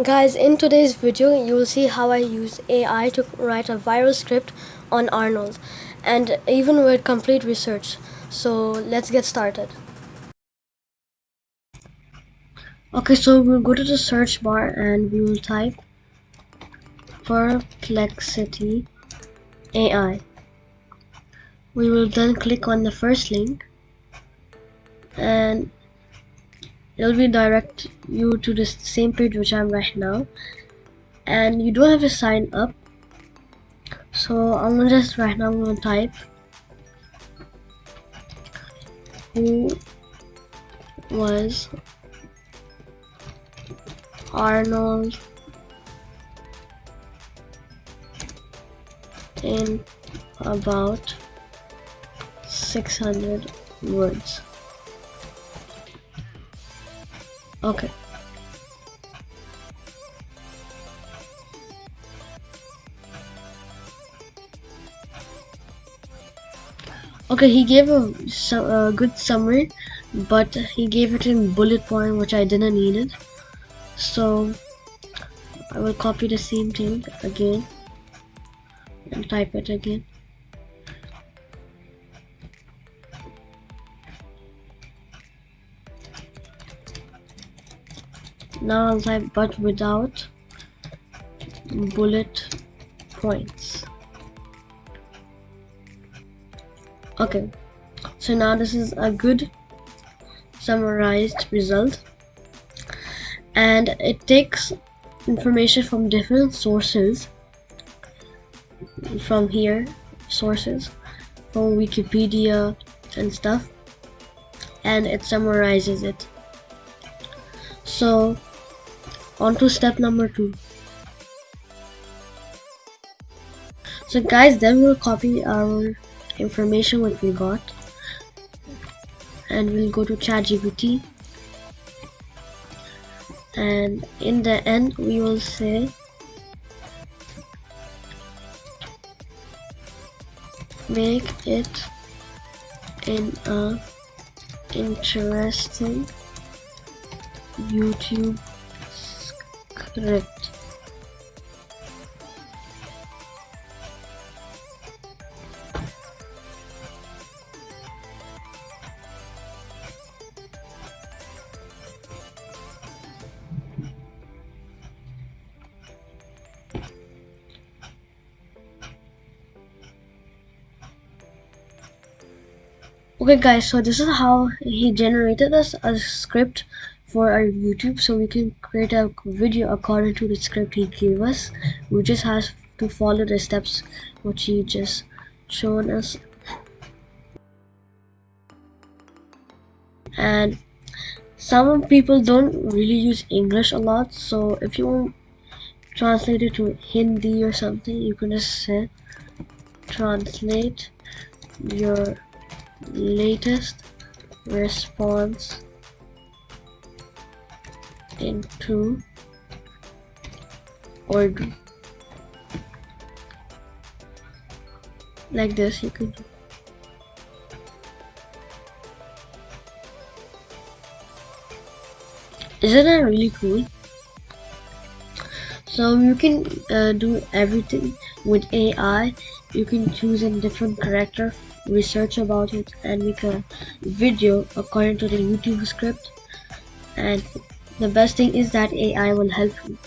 Guys, in today's video you will see how I use AI to write a viral script on Arnold, and even with complete research. So let's get started. Okay, so we'll go to the search bar and we will type Perplexity AI. We will then click on the first link and it'll be direct you to the same page which I'm right now, and you don't have to sign up. So I'm gonna type who was Arnold in about 600 words. Okay. Okay, he gave a good summary, but he gave it in bullet point, which I didn't need it. So I will copy the same thing again and type it again. Now I'll type but without bullet points. Okay, so now this is a good summarized result, and it takes information from different sources. From here, sources from Wikipedia and stuff, and it summarizes it. So on to step number 2. So guys, then we'll copy our information what we got and we'll go to ChatGPT, and in the end we will say make it in a interesting YouTube script. Okay guys, so this is how he generated us a script for our YouTube, so we can create a video according to the script he gave us. We just have to follow the steps which he just shown us. And some people don't really use English a lot, so if you want to translate it to Hindi or something, you can just say translate your latest response into Urdu. Like this you can do. Isn't that really cool? So you can do everything with AI. You can choose a different character, research about it, and make a video according to the YouTube script. And the best thing is that AI will help you.